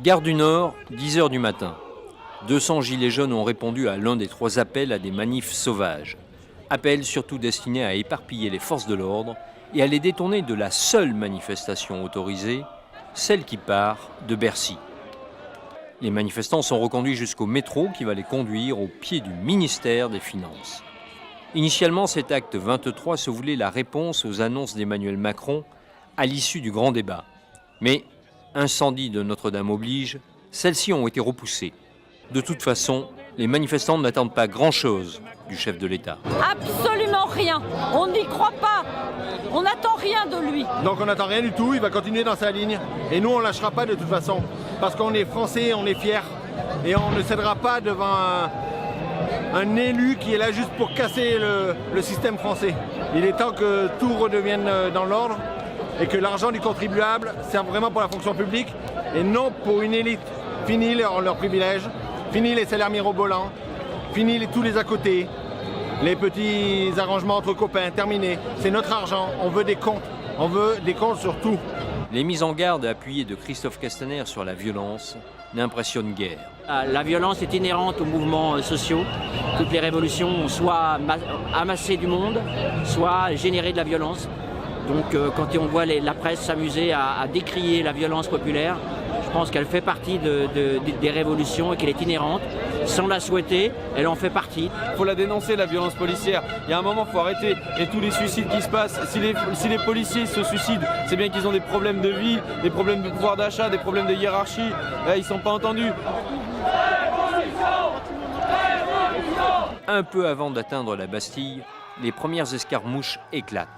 Gare du Nord, 10 h du matin. 200 gilets jaunes ont répondu à l'un des 3 appels à des manifs sauvages. Appels surtout destinés à éparpiller les forces de l'ordre et à les détourner de la seule manifestation autorisée, celle qui part de Bercy. Les manifestants sont reconduits jusqu'au métro qui va les conduire au pied du ministère des Finances. Initialement, cet acte 23 se voulait la réponse aux annonces d'Emmanuel Macron à l'issue du grand débat. Mais, incendie de Notre-Dame oblige, celles-ci ont été repoussées. De toute façon, les manifestants n'attendent pas grand-chose du chef de l'État. Absolument rien. On n'y croit pas. On n'attend rien de lui. Donc on n'attend rien du tout, il va continuer dans sa ligne. Et nous, on ne lâchera pas de toute façon. Parce qu'on est français, on est fiers. Et on ne cédera pas devant un élu qui est là juste pour casser le système français. Il est temps que tout redevienne dans l'ordre et que l'argent du contribuable serve vraiment pour la fonction publique et non pour une élite. Fini leurs privilèges, fini les salaires mirobolants, fini tous les à côté, les petits arrangements entre copains, terminé. C'est notre argent, on veut des comptes sur tout. Les mises en garde appuyées de Christophe Castaner sur la violence n'impressionnent guère. La violence est inhérente aux mouvements sociaux. Toutes les révolutions ont soit amassé du monde, soit généré de la violence. Donc quand on voit la presse s'amuser à décrier la violence populaire, je pense qu'elle fait partie des révolutions et qu'elle est inhérente. Sans la souhaiter, elle en fait partie. Il faut la dénoncer, la violence policière. Il y a un moment, il faut arrêter. Et tous les suicides qui se passent, si les policiers se suicident, c'est bien qu'ils ont des problèmes de vie, des problèmes de pouvoir d'achat, des problèmes de hiérarchie. Ils ne sont pas entendus. Un peu avant d'atteindre la Bastille, les premières escarmouches éclatent.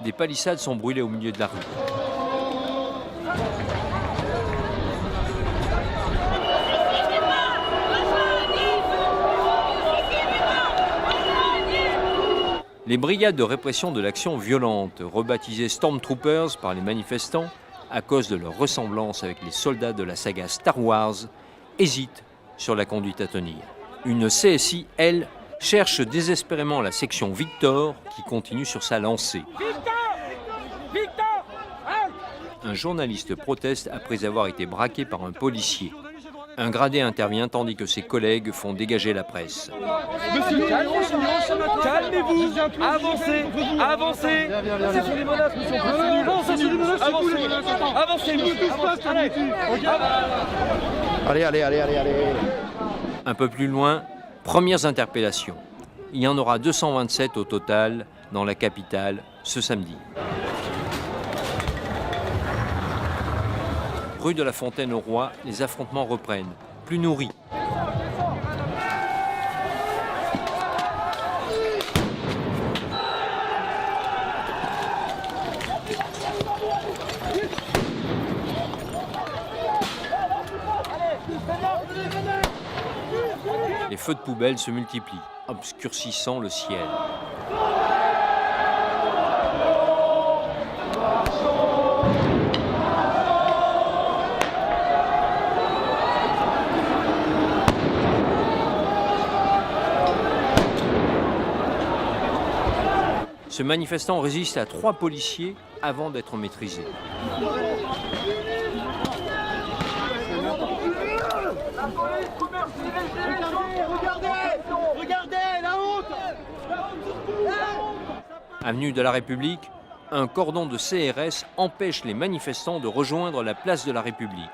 Des palissades sont brûlées au milieu de la rue. Les brigades de répression de l'action violente, rebaptisées Stormtroopers par les manifestants à cause de leur ressemblance avec les soldats de la saga Star Wars, hésitent sur la conduite à tenir. Une CSI, elle, cherche désespérément la section Victor qui continue sur sa lancée. Un journaliste proteste après avoir été braqué par un policier. Un gradé intervient tandis que ses collègues font dégager la presse. Monsieur, calmez-vous, avancez, avancez. C'est sur les menaces, monsieur. Avancez, Allez. Un peu plus loin, premières interpellations. Il y en aura 227 au total dans la capitale ce samedi. Rue de la Fontaine-au-Roi, les affrontements reprennent, plus nourris. Les feux de poubelle se multiplient, obscurcissant le ciel. Ce manifestant résiste à 3 policiers avant d'être maîtrisé. Regardez, la honte! Avenue de la République, un cordon de CRS empêche les manifestants de rejoindre la place de la République.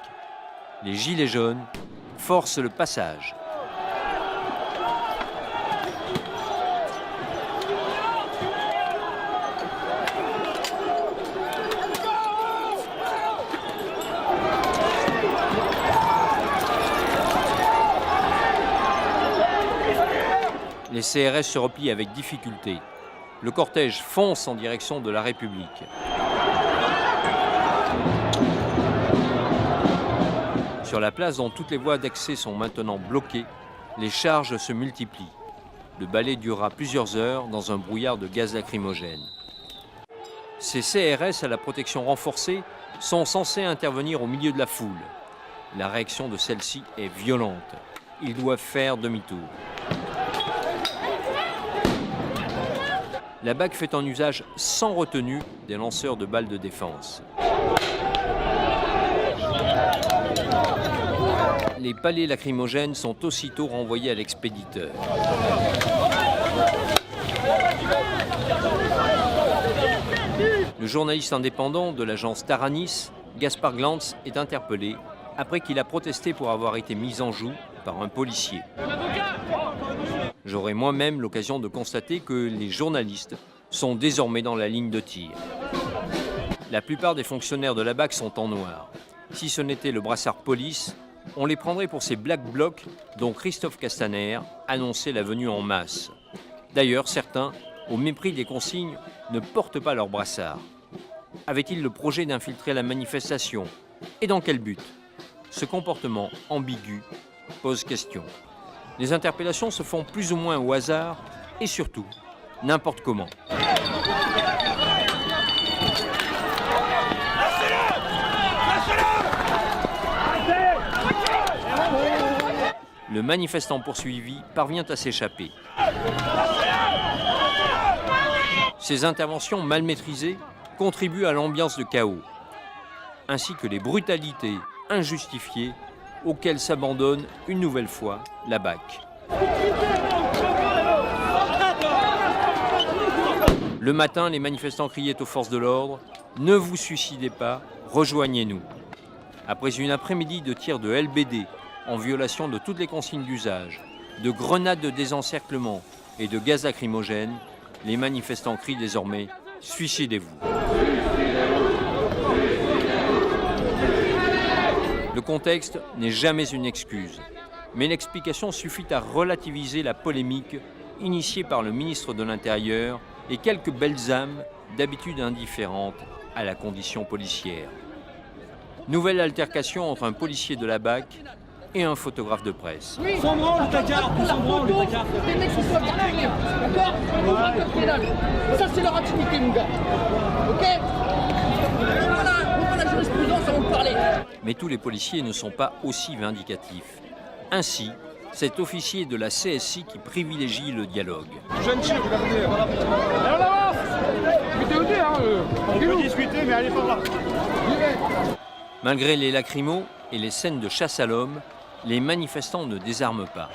Les gilets jaunes forcent le passage. Les CRS se replient avec difficulté. Le cortège fonce en direction de la République. Sur la place dont toutes les voies d'accès sont maintenant bloquées, les charges se multiplient. Le balai durera plusieurs heures dans un brouillard de gaz lacrymogène. Ces CRS à la protection renforcée sont censés intervenir au milieu de la foule. La réaction de celle-ci est violente. Ils doivent faire demi-tour. La BAC fait un usage sans retenue des lanceurs de balles de défense. Les palets lacrymogènes sont aussitôt renvoyés à l'expéditeur. Le journaliste indépendant de l'agence Taranis, Gaspard Glantz, est interpellé après qu'il a protesté pour avoir été mis en joue par un policier. J'aurai moi-même l'occasion de constater que les journalistes sont désormais dans la ligne de tir. La plupart des fonctionnaires de la BAC sont en noir. Si ce n'était le brassard police, on les prendrait pour ces Black Blocs dont Christophe Castaner annonçait la venue en masse. D'ailleurs, certains, au mépris des consignes, ne portent pas leur brassard. Avait-il le projet d'infiltrer la manifestation? Et dans quel but? Ce comportement ambigu pose question. Les interpellations se font plus ou moins au hasard et surtout, n'importe comment. Le manifestant poursuivi parvient à s'échapper. Ces interventions mal maîtrisées contribuent à l'ambiance de chaos, ainsi que les brutalités injustifiées auxquelles s'abandonne une nouvelle fois la BAC. Le matin, les manifestants criaient aux forces de l'ordre « Ne vous suicidez pas, rejoignez-nous ». Après une après-midi de tirs de LBD en violation de toutes les consignes d'usage, de grenades de désencerclement et de gaz lacrymogène, les manifestants crient désormais « Suicidez-vous ». Le contexte n'est jamais une excuse, mais l'explication suffit à relativiser la polémique initiée par le ministre de l'Intérieur et quelques belles âmes d'habitude indifférentes à la condition policière. Nouvelle altercation entre un policier de la BAC et un photographe de presse. Sans branle, le tacard, sans branle, le tacard. Les mecs sont pas bien, d'accord? On va pas pénal. Ça, c'est leur intimité, mon gars. Ok? Voilà, on voit la jurisprudence avant de parler. Mais tous les policiers ne sont pas aussi vindicatifs. Ainsi, cet officier de la CSI qui privilégie le dialogue. Jeune chien, regardez. On peut discuter, mais allez par là. Malgré les lacrymos et les scènes de chasse à l'homme, les manifestants ne désarment pas.